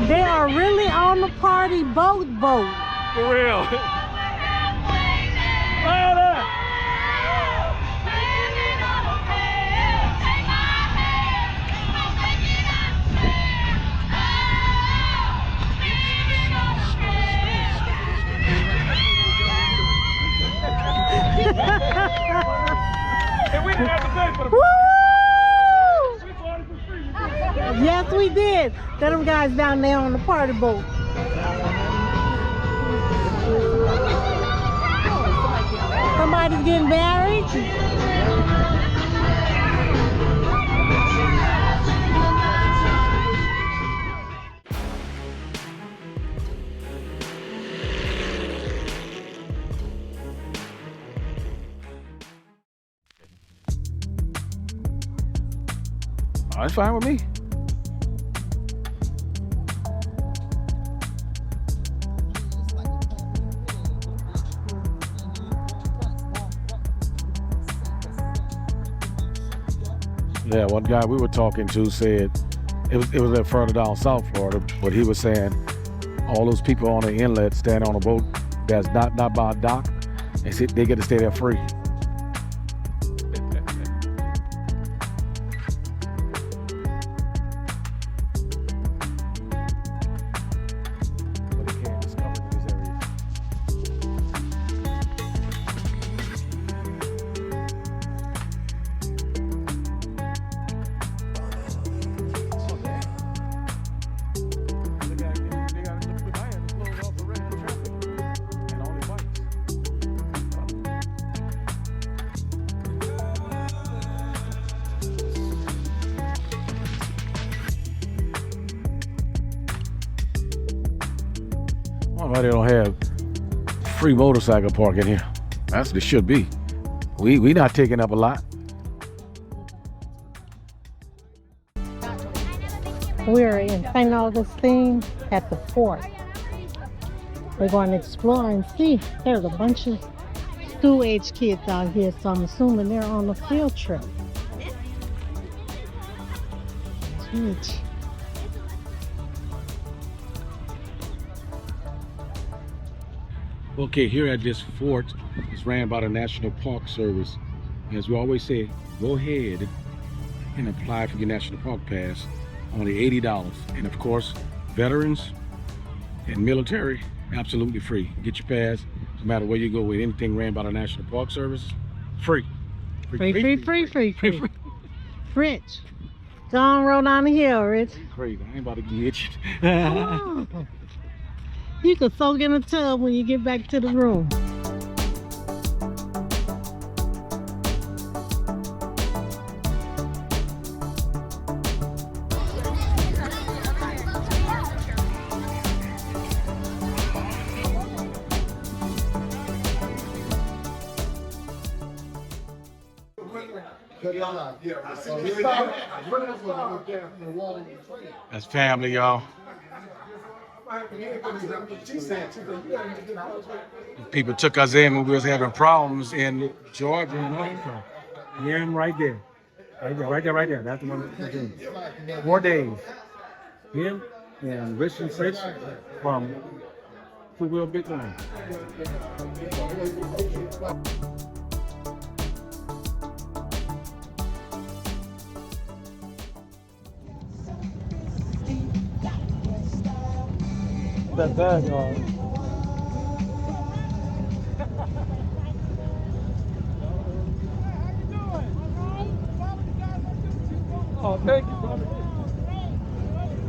They are really on the party boat. For real. And we didn't have to pay for the Yes, we did. There them guys down there on the party boat. Somebody's getting married. Oh, that's fine with me. Yeah, one guy we were talking to said it was further down South Florida, but he was saying all those people on the inlet stand on a boat that's not by a dock, and they get to stay there free. Why they don't have free motorcycle parking here? That's what it should be. We not taking up a lot. We're in St. Augustine at the port. We're going to explore and see. There's a bunch of school age kids out here, so I'm assuming they're on a field trip. It's huge. Okay, here at this fort, it's ran by the National Park Service. As we always say, go ahead and apply for your National Park Pass, only $80. And of course, veterans and military, absolutely free. Get your pass, no matter where you go with anything ran by the National Park Service, free. Free. Rich, go on, roll down the hill, Rich. Crazy, I ain't about to get you. Oh. You can soak in a tub when you get back to the room. That's family, y'all. People took us in when we was having problems in Georgia and Arkansas. Yeah, I'm right there. Right there. That's the one that's in. 4 days. Him and Rich and Fritz from Two-Wheel Bethune. That's bad, y'all. Oh, thank you, brother.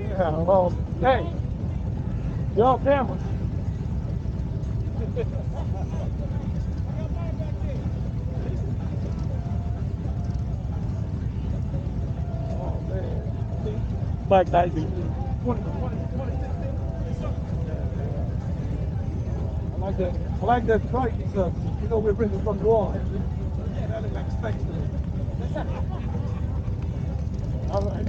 Yeah, well, hey, y'all camera. Oh, man. Mike Tyson. I like that truck because, you know, we're bringing from New Orleans. Yeah, that is expected. All right.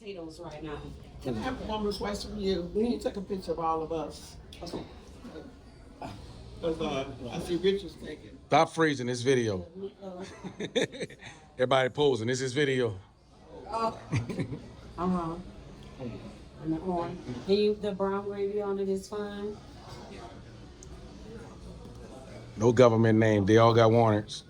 potatoes right now. Can I have one request from you? Can you take a picture of all of us? Okay. Because I see Richard's taking. Stop freezing this video. Everybody posing. This is video. And the orange. Can you, the brown gravy on it is fine. No government name. They all got warrants.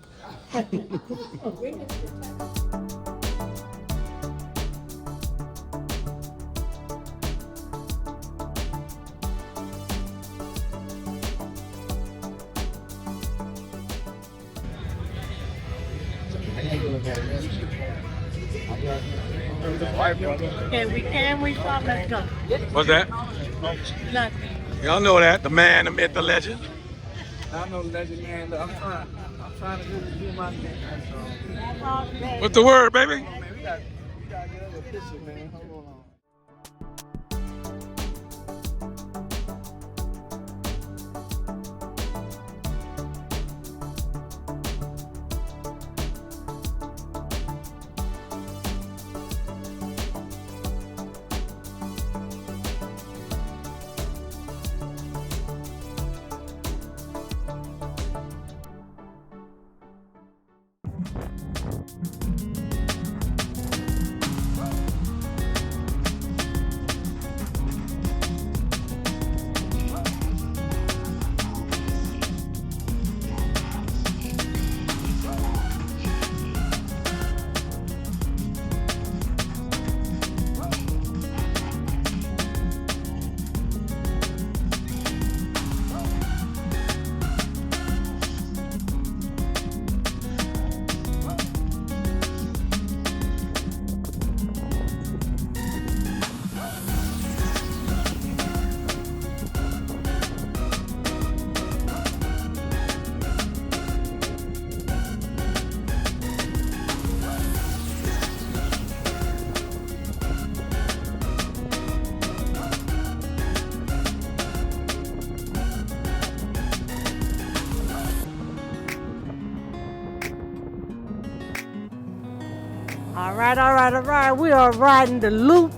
Can we stop? Let's go. What's that? Nothing. Y'all know that. The man, the myth, the legend. I know legend man. I'm trying to do my thing. What's the word, baby? We gotta get a picture, man. Hold on. All right. We are riding the loop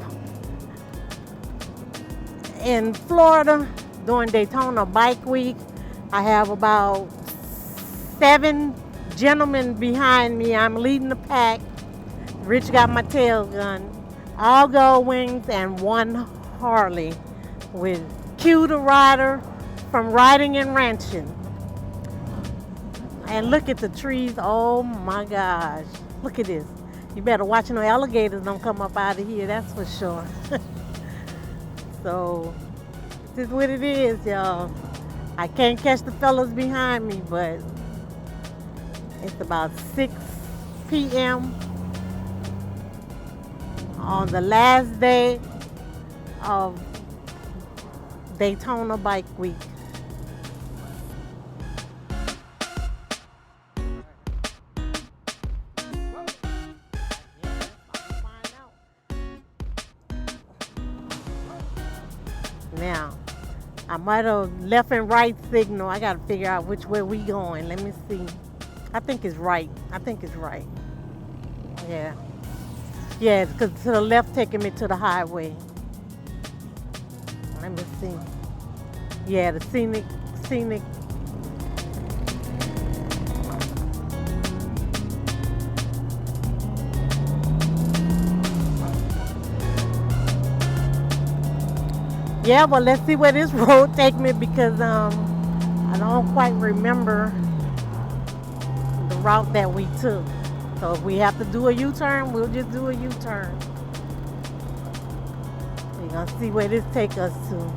in Florida during Daytona Bike Week. I have about 7 gentlemen behind me. I'm leading the pack. Rich got my tail gun. All gold wings and 1 Harley with Q the rider from riding and ranching. And look at the trees. Oh my gosh. Look at this. You better watch no alligators don't come up out of here, that's for sure. So, this is what it is, y'all. I can't catch the fellas behind me, but it's about 6 p.m. on the last day of Daytona Bike Week. Now, I might have left and right signal. I got to figure out which way we going. Let me see. I think it's right. Yeah. Yeah, because to the left taking me to the highway. Let me see. Yeah, the Scenic. Yeah, well, let's see where this road take me because I don't quite remember the route that we took. So if we have to do a U-turn, we'll just do a U-turn. We're gonna see where this take us to.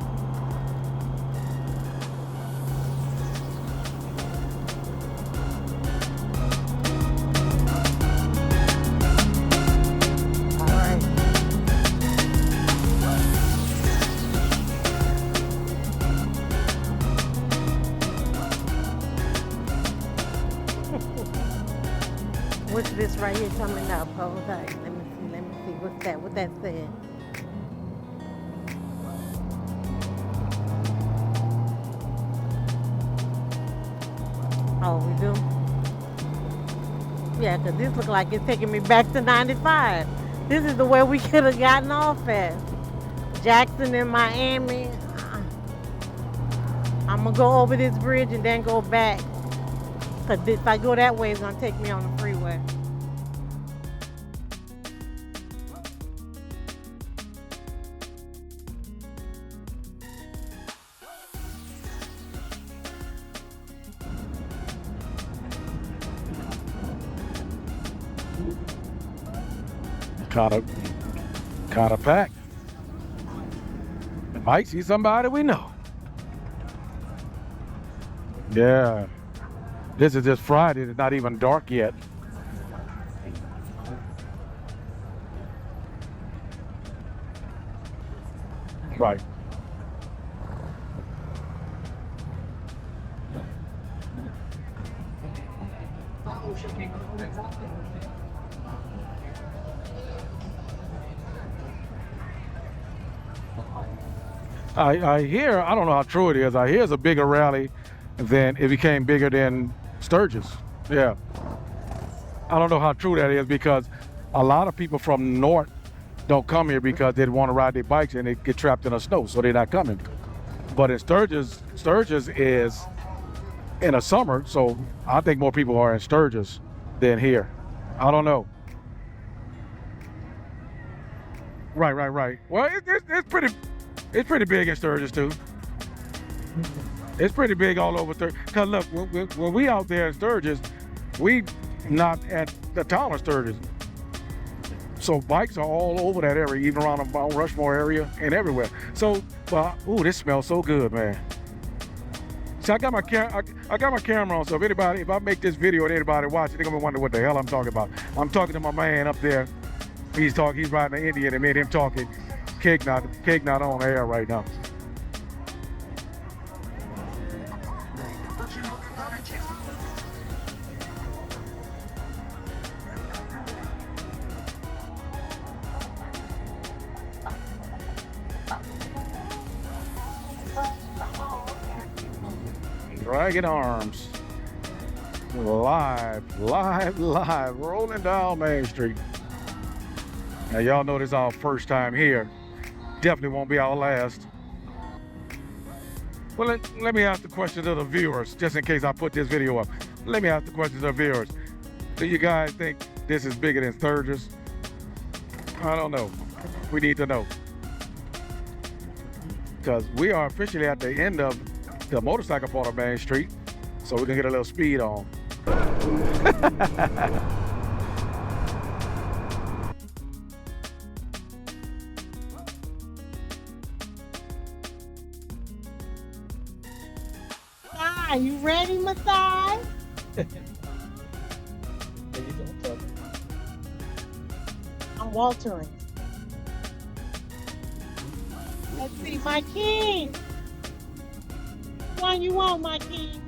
What's this right here coming up? Hold on. Let me see. What's that? What that said? Oh, we do? Yeah, because this looks like it's taking me back to 95. This is the way we could have gotten off at. Jackson in Miami. I'm gonna go over this bridge and then go back. Cause if I go that way, it's gonna take me on the freeway. Kind of packed. Might see somebody we know. Yeah. This is just Friday. It's not even dark yet. Right. I hear, I don't know how true it is, I hear it's a bigger rally than, it became bigger than Sturgis. Yeah. I don't know how true that is because a lot of people from north don't come here because they want to ride their bikes and they get trapped in the snow, so they're not coming. But in Sturgis is in the summer, so I think more people are in Sturgis than here. I don't know. Right. Well, it's pretty big in Sturgis too. It's pretty big all over Sturgis. Cause look, when we out there in Sturgis, we not at the town of Sturgis. So bikes are all over that area, even around the Mount Rushmore area and everywhere. So, well, ooh, this smells so good, man. So I got my camera on. So if I make this video and anybody watch it, they're gonna wonder what the hell I'm talking about. I'm talking to my man up there. He's riding the Indian and made him talking. Cake not on air right now. Dragon Arms. Live, rolling down Main Street. Now y'all know this is our first time here. Definitely won't be our last. Well, let me ask the question to the viewers, just in case I put this video up. Let me ask the question to the viewers. Do you guys think this is bigger than Sturgis? I don't know. We need to know. Because we are officially at the end of the motorcycle part of Main Street, so we can get a little speed on. Are you ready, Masai? I'm Waltering. Let's see, my king. Which one you want, my king?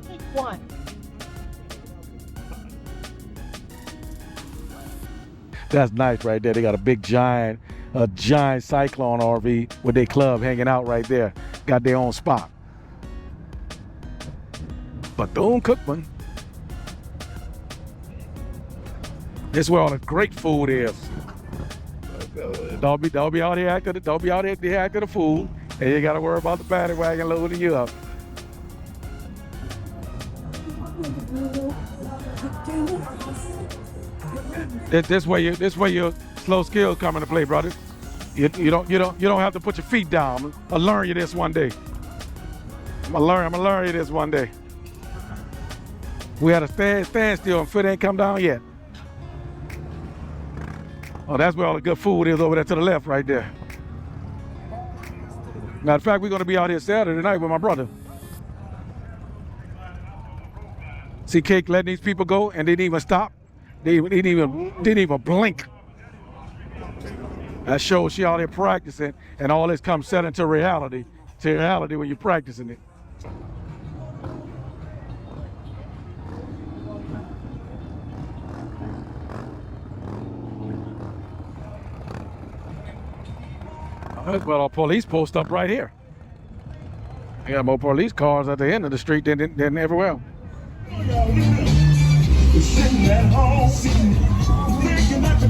Pick one. That's nice right there. They got a giant Cyclone RV with their club hanging out right there. Got their own spot. Bethune Cookman. This is where all the great food is. Don't be out here acting the fool, and you gotta worry about the paddy wagon loading you up. This way your slow skills come into play, brother. You don't have to put your feet down. I'll learn you this one day. I'm gonna learn you this one day. We had a stand still and foot ain't come down yet. Oh, that's where all the good food is, over there to the left right there. Matter of fact, we're gonna be out here Saturday night with my brother. See Cake letting these people go and they didn't even stop. They didn't even blink. That shows she out there practicing, and all this comes set into reality. To reality when you're practicing it. Well, our police post up right here. We got more police cars at the end of the street than everywhere. Sitting at home, thinking about the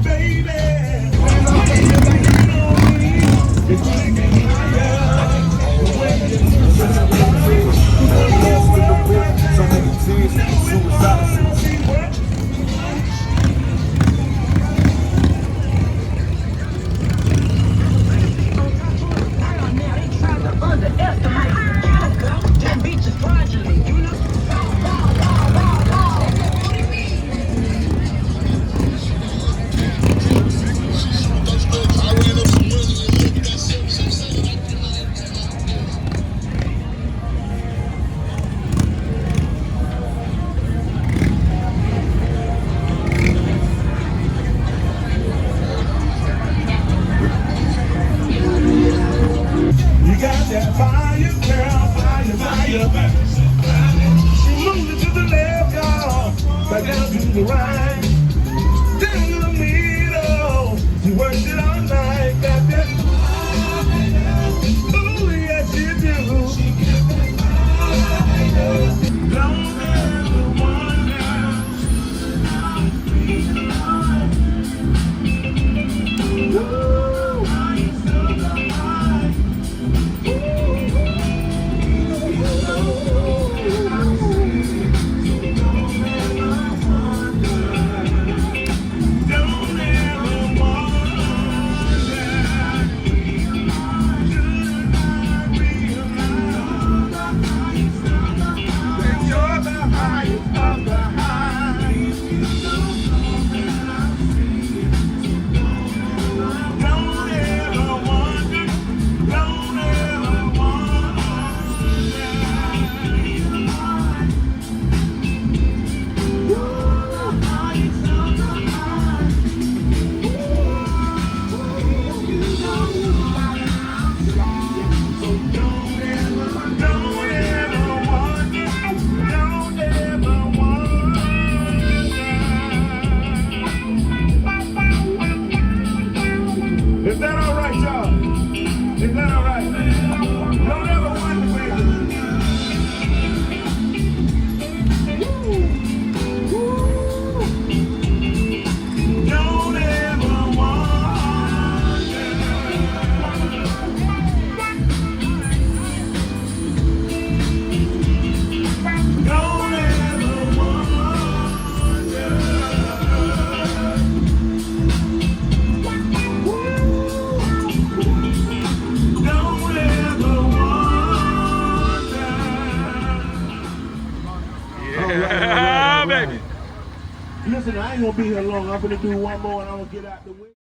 Listen, I ain't gonna be here long. I'm gonna do one more and I'm gonna get out the way.